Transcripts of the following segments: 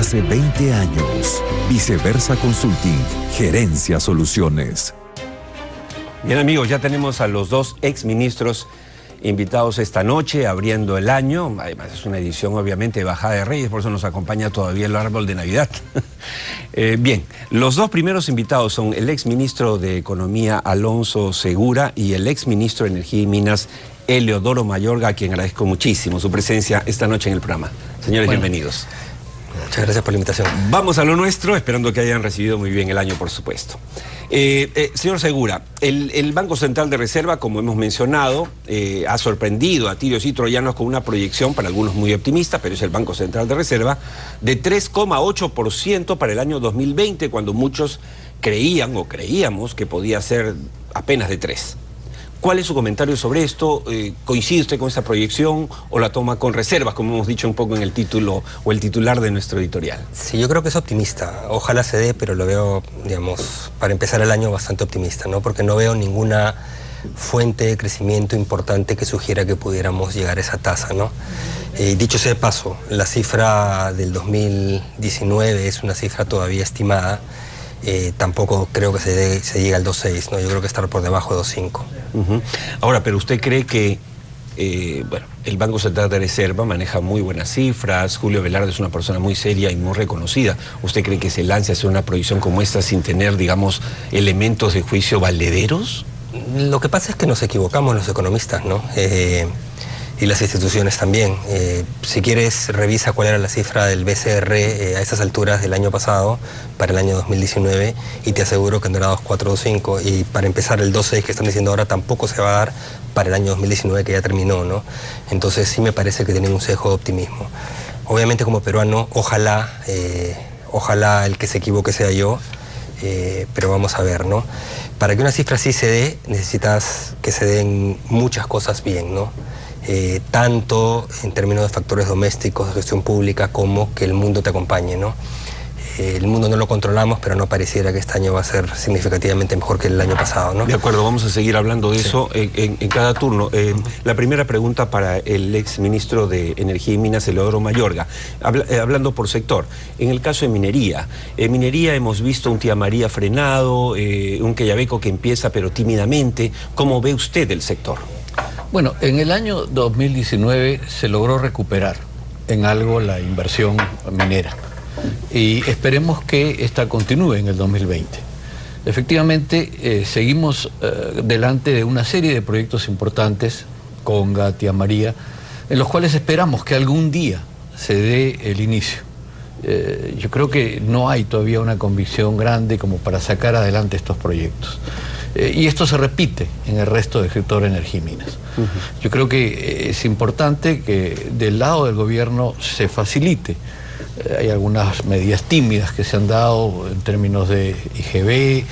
hace 20 años. Viceversa Consulting, Gerencia Soluciones. Bien, amigos, ya tenemos a los dos exministros invitados esta noche, abriendo el año. Además, es una edición, obviamente, de Bajada de Reyes, por eso nos acompaña todavía el árbol de Navidad. Bien, los dos primeros invitados son el exministro de Economía, Alonso Segura, y el exministro de Energía y Minas, Eleodoro Mayorga, a quien agradezco muchísimo su presencia esta noche en el programa. Señores, bienvenidos. Muchas gracias por la invitación. Vamos a lo nuestro, esperando que hayan recibido muy bien el año, por supuesto. Señor Segura, el Banco Central de Reserva, como hemos mencionado, ha sorprendido a tirios y troyanos con una proyección, para algunos muy optimista, pero es el Banco Central de Reserva, de 3,8% para el año 2020, cuando muchos creían o creíamos que podía ser apenas de 3%. ¿Cuál es su comentario sobre esto? ¿Coincide usted con esta proyección o la toma con reservas, como hemos dicho un poco en el título o el titular de nuestro editorial? Sí, yo creo que es optimista. Ojalá se dé, pero lo veo, digamos, para empezar el año bastante optimista, ¿no? Porque no veo ninguna fuente de crecimiento importante que sugiera que pudiéramos llegar a esa tasa, ¿no? Dicho sea de paso, la cifra del 2019 es una cifra todavía estimada. Tampoco creo que se llegue al 2.6, ¿no? Yo creo que estar por debajo de 2.5. Ahora, pero usted cree que bueno, el Banco Central de Reserva maneja muy buenas cifras, Julio Velarde es una persona muy seria y muy reconocida. ¿Usted cree que se lance a hacer una proyección como esta sin tener, digamos, elementos de juicio valederos? Lo que pasa es que nos equivocamos los economistas, ¿no? Y las instituciones también. Si quieres, revisa cuál era la cifra del BCR a esas alturas del año pasado, para el año 2019, y te aseguro que no era 2.4 o 2.5, y para empezar el 2.6 que están diciendo ahora tampoco se va a dar para el año 2019 que ya terminó, ¿no? Entonces sí me parece que tienen un sesgo de optimismo. Obviamente como peruano, ojalá el que se equivoque sea yo, pero vamos a ver, ¿no? Para que una cifra así se dé, necesitas que se den muchas cosas bien, ¿no? Tanto en términos de factores domésticos, de gestión pública, como que el mundo te acompañe, ¿no? El mundo no lo controlamos, pero no pareciera que este año va a ser significativamente mejor que el año pasado, ¿no? De acuerdo, vamos a seguir hablando de eso en cada turno. La primera pregunta para el exministro de Energía y Minas, Eleodoro Mayorga. Hablando por sector, en el caso de minería, hemos visto un Tía María frenado, un Quellaveco que empieza pero tímidamente. ¿Cómo ve usted el sector? Bueno, en el año 2019 se logró recuperar en algo la inversión minera y esperemos que esta continúe en el 2020. Efectivamente, seguimos delante de una serie de proyectos importantes, Conga, Tía María, en los cuales esperamos que algún día se dé el inicio. Yo creo que no hay todavía una convicción grande como para sacar adelante estos proyectos. Y esto se repite en el resto del sector energía y minas. Yo creo que es importante que del lado del gobierno se facilite. Hay algunas medidas tímidas que se han dado en términos de IGB,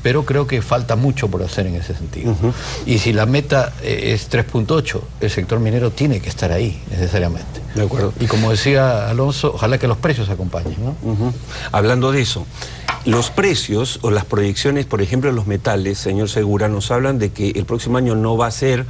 pero creo que falta mucho por hacer en ese sentido. Y si la meta es 3.8, el sector minero tiene que estar ahí, necesariamente. De acuerdo. Y como decía Alonso, ojalá que los precios acompañen, ¿no? Hablando de eso, los precios o las proyecciones, por ejemplo, en los metales, señor Segura, nos hablan de que el próximo año no va a ser,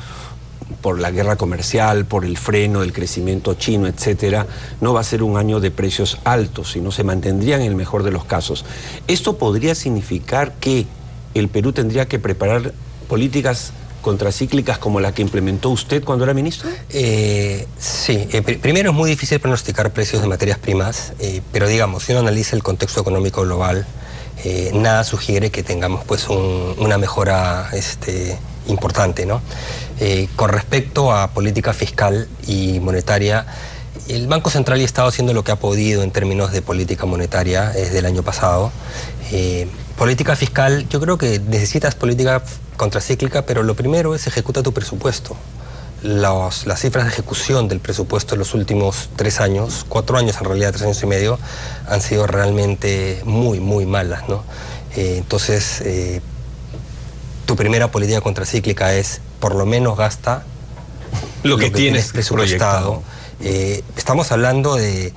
por la guerra comercial, por el freno del crecimiento chino, etcétera, no va a ser un año de precios altos, sino se mantendrían en el mejor de los casos. ¿Esto podría significar que el Perú tendría que preparar políticas contracíclicas como la que implementó usted cuando era ministro? Sí, primero es muy difícil pronosticar precios de materias primas, pero digamos, si uno analiza el contexto económico global, nada sugiere que tengamos pues una mejora importante, ¿no? Con respecto a política fiscal y monetaria, el Banco Central ha estado haciendo lo que ha podido en términos de política monetaria desde el año pasado. Política fiscal, yo creo que necesitas política contracíclica, pero lo primero es ejecuta tu presupuesto. Las cifras de ejecución del presupuesto en los últimos 3 años, 4 años en realidad, 3 años y medio, han sido realmente muy, muy malas, ¿no? Entonces, tu primera política contracíclica es, por lo menos gasta lo que tienes presupuestado. Estamos hablando de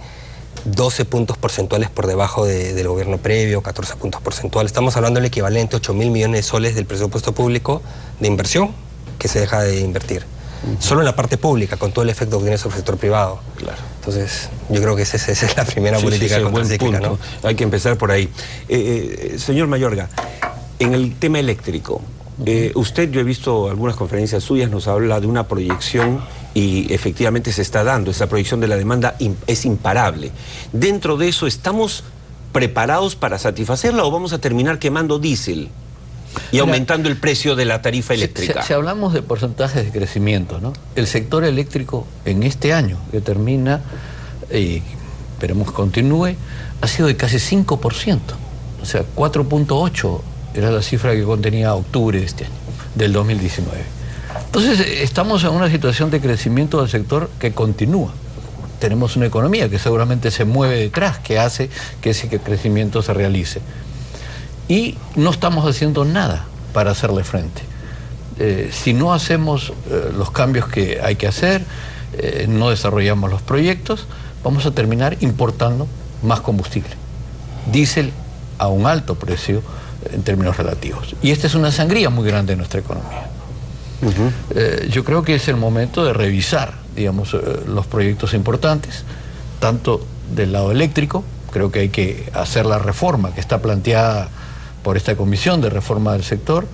12 puntos porcentuales por debajo del gobierno previo, 14 puntos porcentuales. Estamos hablando del equivalente a 8.000 millones de soles del presupuesto público de inversión que se deja de invertir. solo en la parte pública, con todo el efecto que tiene sobre el sector privado. Claro. Entonces, yo creo que esa es la primera política contracíclica, ¿no? Hay que empezar por ahí. Señor Mayorga, en el tema eléctrico, usted, yo he visto algunas conferencias suyas, nos habla de una proyección y efectivamente se está dando, esa proyección de la demanda es imparable. Dentro de eso, ¿estamos preparados para satisfacerla o vamos a terminar quemando diésel y aumentando el precio de la tarifa eléctrica? Si hablamos de porcentajes de crecimiento, ¿no? El sector eléctrico en este año que termina, y esperemos que continúe, ha sido de casi 5%. O sea, 4.8 era la cifra que contenía octubre de este año, del 2019. Entonces, estamos en una situación de crecimiento del sector que continúa. Tenemos una economía que seguramente se mueve detrás, que hace que ese crecimiento se realice. Y no estamos haciendo nada para hacerle frente. Si no hacemos los cambios que hay que hacer, no desarrollamos los proyectos, vamos a terminar importando más combustible. Diésel a un alto precio en términos relativos. Y esta es una sangría muy grande de nuestra economía. Yo creo que es el momento de revisar, digamos, los proyectos importantes, tanto del lado eléctrico. Creo que hay que hacer la reforma que está planteada por esta comisión de reforma del sector,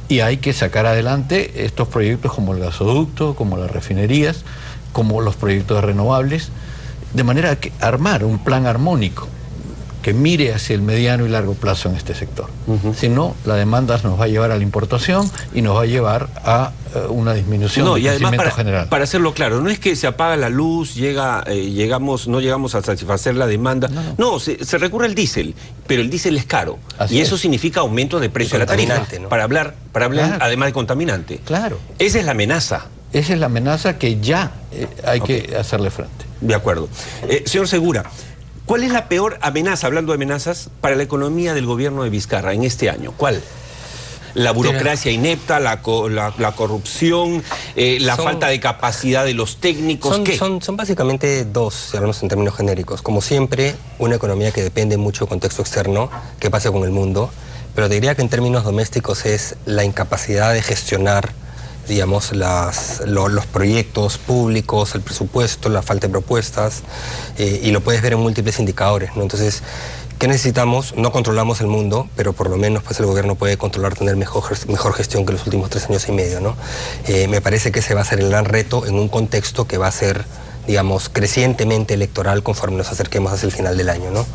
y hay que sacar adelante estos proyectos como el gasoducto, como las refinerías, como los proyectos de renovables, de manera que armar un plan armónico que mire hacia el mediano y largo plazo en este sector. Si no, la demanda nos va a llevar a la importación y nos va a llevar a una disminución del crecimiento general. Para hacerlo claro, no es que se apaga la luz, no llegamos a satisfacer la demanda. No, se recurre al diésel, pero el diésel es caro. Así y es. eso significa aumento de precio de la tarifa, ¿no? para hablar Claro. además de contaminante. Claro. Esa es la amenaza. Esa es la amenaza que ya hay que hacerle frente. De acuerdo. Señor Segura, ¿cuál es la peor amenaza, hablando de amenazas, para la economía del gobierno de Vizcarra en este año? ¿Cuál? La burocracia inepta, la corrupción, la falta de capacidad de los técnicos. ¿Qué? Son básicamente dos, si hablamos en términos genéricos. Como siempre, una economía que depende mucho del contexto externo, qué pasa con el mundo, pero te diría que en términos domésticos es la incapacidad de gestionar, digamos, los proyectos públicos, el presupuesto, la falta de propuestas, y lo puedes ver en múltiples indicadores, ¿no? Entonces, ¿qué necesitamos? No controlamos el mundo, pero por lo menos pues, el gobierno puede controlar, tener mejor gestión que los últimos 3 años y medio, ¿no? Me parece que ese va a ser el gran reto en un contexto que va a ser, digamos, crecientemente electoral conforme nos acerquemos hacia el final del año, ¿no?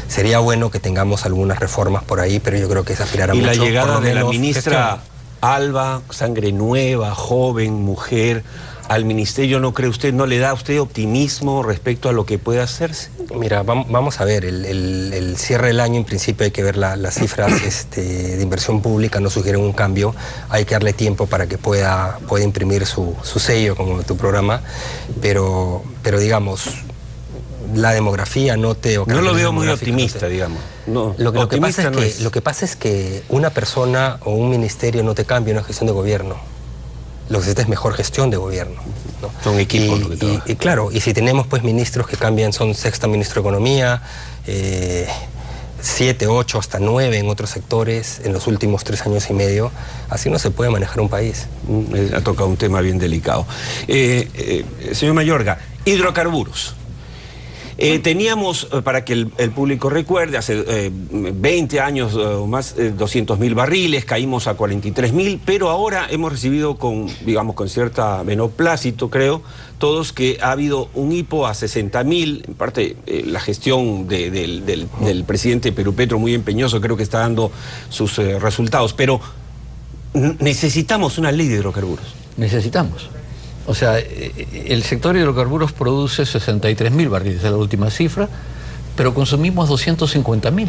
Sería bueno que tengamos algunas reformas por ahí, pero yo creo que es aspirar a mucho. Y la llegada de la ministra gestión. Alba, sangre nueva, joven, mujer, al ministerio, ¿no cree usted, no le da a usted optimismo respecto a lo que puede hacerse? Mira, vamos a ver, el cierre del año en principio hay que ver las cifras de inversión pública, no sugieren un cambio, hay que darle tiempo para que pueda imprimir su sello como tu programa, pero digamos, la demografía no lo veo muy optimista, digamos. No, lo que pasa es que una persona o un ministerio no te cambia una gestión de gobierno. Lo que necesita es mejor gestión de gobierno, ¿no? Son equipos lo que trabajan. Y claro, y si tenemos pues ministros que cambian, son sexta ministro de Economía, 7, 8, hasta 9 en otros sectores en los últimos 3 años y medio, así no se puede manejar un país. Ha tocado un tema bien delicado. Señor Mayorga, hidrocarburos. Teníamos, para que el público recuerde, hace 20 años o más, 200.000 barriles, caímos a 43.000, pero ahora hemos recibido con cierta beneplácito, creo, todos, que ha habido un hipo a 60.000, en parte la gestión del presidente Perú Petro, muy empeñoso, creo que está dando sus resultados, pero necesitamos una ley de hidrocarburos. Necesitamos. O sea, el sector de hidrocarburos produce 63.000 barriles, es la última cifra, pero consumimos 250.000.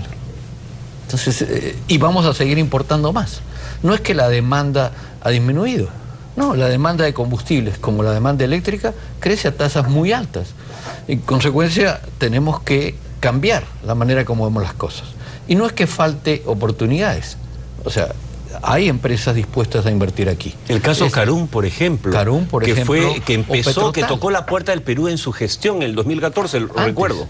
Entonces, y vamos a seguir importando más. No es que la demanda ha disminuido, no, la demanda de combustibles como la demanda eléctrica crece a tasas muy altas. En consecuencia, tenemos que cambiar la manera como vemos las cosas. Y no es que falte oportunidades, o sea, hay empresas dispuestas a invertir aquí. El caso Carún, por ejemplo. Carún, por ejemplo. Que tocó la puerta del Perú en su gestión en el 2014, recuerdo.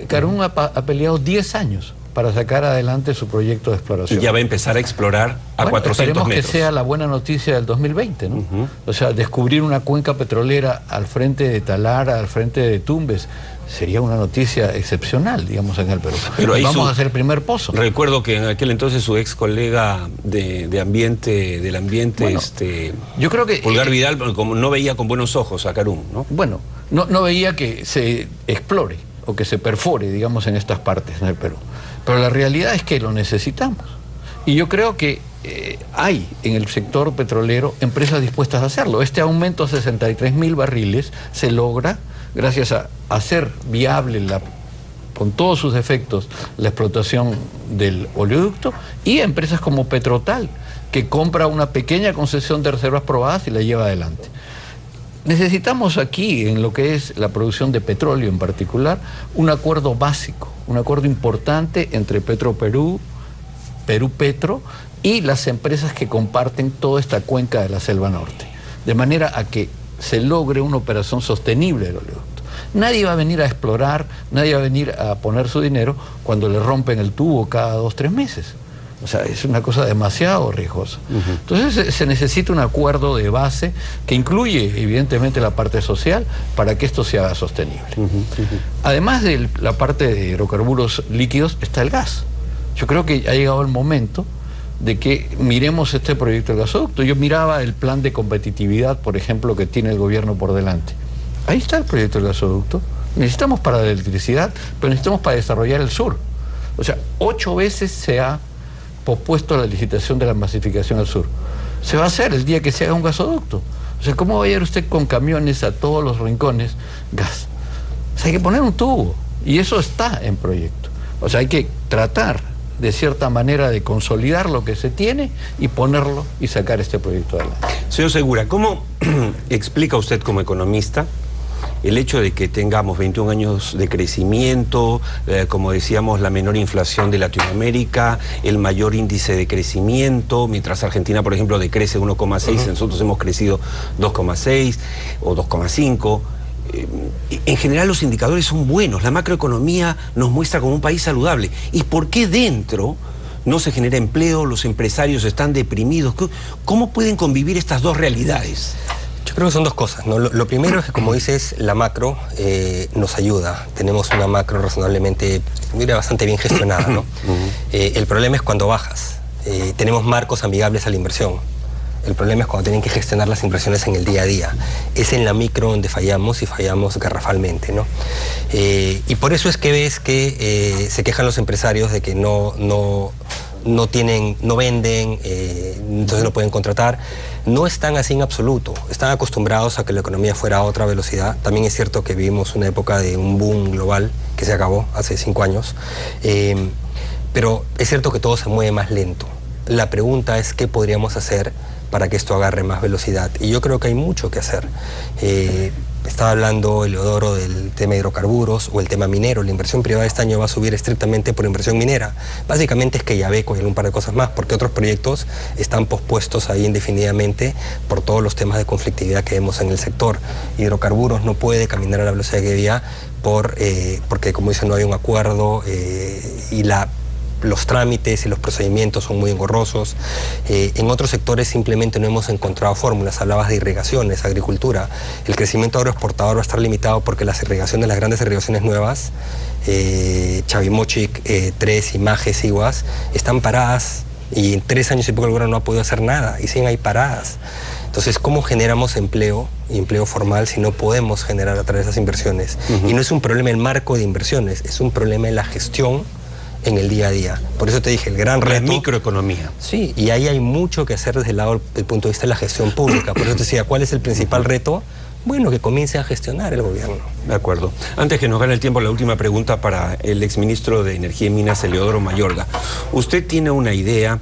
Carún ha peleado 10 años para sacar adelante su proyecto de exploración. Y ya va a empezar a explorar a 400 esperemos metros. Que sea la buena noticia del 2020, ¿no? O sea, descubrir una cuenca petrolera al frente de Talara, al frente de Tumbes, sería una noticia excepcional, digamos, en el Perú. Pero ahí vamos a hacer el primer pozo. Recuerdo que en aquel entonces su ex colega del ambiente, bueno, yo creo que Pulgar Vidal, como no veía con buenos ojos a Carún, ¿no? Bueno, no veía que se explore o que se perfore, digamos, en estas partes en el Perú. Pero la realidad es que lo necesitamos. Y yo creo que hay en el sector petrolero empresas dispuestas a hacerlo. Este aumento a 63.000 barriles se logra gracias a hacer viable, con todos sus defectos, la explotación del oleoducto, y a empresas como Petrotal, que compra una pequeña concesión de reservas probadas y la lleva adelante. Necesitamos aquí, en lo que es la producción de petróleo en particular, un acuerdo básico, un acuerdo importante entre Petroperú, Perú-Petro y las empresas que comparten toda esta cuenca de la Selva Norte, de manera a que se logre una operación sostenible del oleoducto. Nadie va a venir a explorar, nadie va a venir a poner su dinero cuando le rompen el tubo cada 2 o 3 meses. O sea, es una cosa demasiado riesgosa. Entonces se necesita un acuerdo de base que incluye evidentemente la parte social para que esto sea sostenible. Además de la parte de hidrocarburos líquidos está el gas. Yo creo que ha llegado el momento de que miremos este proyecto del gasoducto. Yo miraba el plan de competitividad, por ejemplo, que tiene el gobierno por delante. Ahí está el proyecto del gasoducto. Necesitamos para la electricidad, pero necesitamos para desarrollar el sur. O sea, 8 veces se ha pospuesto la licitación de la masificación al sur. Se va a hacer el día que se haga un gasoducto. O sea, ¿cómo va a ir usted con camiones a todos los rincones gas? O sea, hay que poner un tubo. Y eso está en proyecto. O sea, hay que tratar de cierta manera de consolidar lo que se tiene y ponerlo y sacar este proyecto adelante. Señor Segura, ¿cómo explica usted como economista el hecho de que tengamos 21 años de crecimiento, como decíamos, la menor inflación de Latinoamérica, el mayor índice de crecimiento, mientras Argentina, por ejemplo, decrece 1,6, nosotros hemos crecido 2,6 o 2,5? En general los indicadores son buenos, la macroeconomía nos muestra como un país saludable. ¿Y por qué dentro no se genera empleo, los empresarios están deprimidos? ¿Cómo pueden convivir estas dos realidades? Yo creo que son 2 cosas, ¿no? Lo primero es que, como dices, la macro nos ayuda. Tenemos una macro razonablemente, bastante bien gestionada, ¿no? El problema es cuando bajas. Tenemos marcos amigables a la inversión. El problema es cuando tienen que gestionar las inversiones en el día a día. Es en la micro donde fallamos y fallamos garrafalmente, ¿no? Y por eso es que ves que se quejan los empresarios de que no venden, entonces no pueden contratar. No están así en absoluto. Están acostumbrados a que la economía fuera a otra velocidad. También es cierto que vivimos una época de un boom global que se acabó hace 5 años. Pero es cierto que todo se mueve más lento. La pregunta es qué podríamos hacer para que esto agarre más velocidad. Y yo creo que hay mucho que hacer. Estaba hablando Eleodoro del tema de hidrocarburos o el tema minero. La inversión privada este año va a subir estrictamente por inversión minera. Básicamente es que Yabeco y un par de cosas más, porque otros proyectos están pospuestos ahí indefinidamente por todos los temas de conflictividad que vemos en el sector. Hidrocarburos no puede caminar a la velocidad que debía porque, como dicen, no hay un acuerdo y los trámites y los procedimientos son muy engorrosos. En otros sectores simplemente no hemos encontrado fórmulas. Hablabas de irrigaciones, agricultura. El crecimiento agroexportador va a estar limitado porque las irrigaciones, las grandes irrigaciones nuevas, Chavimochic, 3, Images, Iguas, están paradas y en 3 años y poco el gobierno no ha podido hacer nada y siguen ahí paradas. Entonces, ¿cómo generamos empleo y empleo formal si no podemos generar a través de esas inversiones? Y no es un problema el marco de inversiones, es un problema en la gestión en el día a día. Por eso te dije, el gran reto... La microeconomía. Sí, y ahí hay mucho que hacer desde el lado del punto de vista de la gestión pública. Por eso te decía, ¿cuál es el principal reto? Bueno, que comience a gestionar el gobierno. De acuerdo. Antes que nos gane el tiempo, la última pregunta para el exministro de Energía y Minas, Eleodoro Mayorga. ¿Usted tiene una idea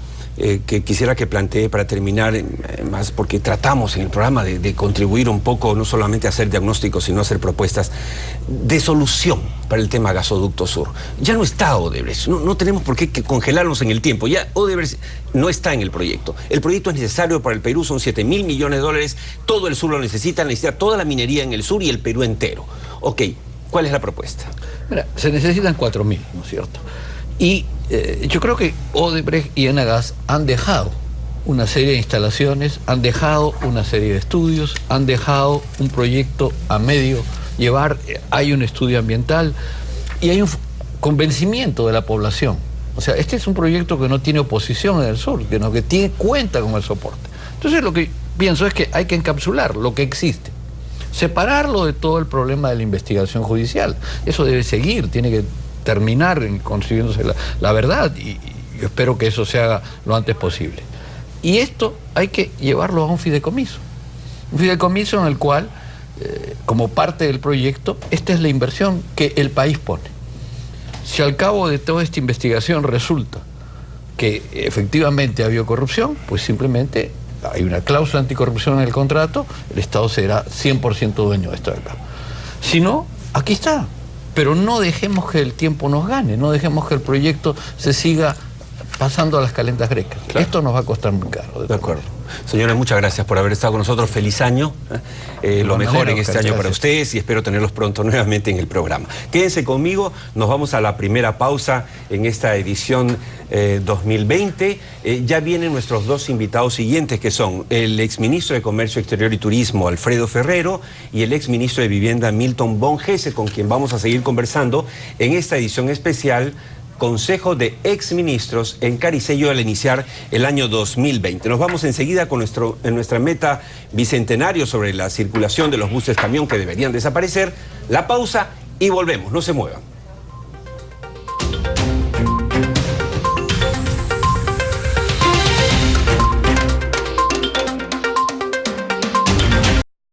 que quisiera que plantee para terminar, más porque tratamos en el programa de contribuir un poco, no solamente a hacer diagnósticos, sino a hacer propuestas de solución para el tema Gasoducto Sur? Ya no está Odebrecht, no tenemos por qué congelarnos en el tiempo, ya Odebrecht no está en el proyecto. El proyecto es necesario para el Perú, son 7.000 millones de dólares, todo el sur lo necesita toda la minería en el sur y el Perú entero. Ok, ¿cuál es la propuesta? Mira, se necesitan 4.000, ¿no es cierto? Y yo creo que Odebrecht y Enagás han dejado una serie de instalaciones, han dejado una serie de estudios, han dejado un proyecto a medio llevar, hay un estudio ambiental y hay un convencimiento de la población. O sea, este es un proyecto que no tiene oposición en el sur, sino que cuenta con el soporte. Entonces lo que pienso es que hay que encapsular lo que existe, separarlo de todo el problema de la investigación judicial. Eso debe seguir, tiene que terminar consiguiéndose la verdad y yo espero que eso se haga lo antes posible. Y esto hay que llevarlo a un fideicomiso en el cual, como parte del proyecto, esta es la inversión que el país pone. Si al cabo de toda esta investigación resulta que efectivamente ha habido corrupción, pues simplemente hay una cláusula anticorrupción en el contrato, el Estado será 100% dueño de esto de acá. Si no, aquí está. Pero no dejemos que el tiempo nos gane, no dejemos que el proyecto se siga pasando a las calentas grecas. Claro. Esto nos va a costar muy caro. De acuerdo. Señores, muchas gracias por haber estado con nosotros. Feliz año. Lo mejor en este año para ustedes y espero tenerlos pronto nuevamente en el programa. Quédense conmigo, nos vamos a la primera pausa en esta edición 2020. Ya vienen nuestros dos invitados siguientes, que son el exministro de Comercio Exterior y Turismo, Alfredo Ferrero, y el exministro de Vivienda, Milton Bon Gese, con quien vamos a seguir conversando en esta edición especial Consejo de Exministros en Caricello al iniciar el año 2020. Nos vamos enseguida con nuestra meta bicentenario sobre la circulación de los buses camión que deberían desaparecer. La pausa y volvemos, no se muevan.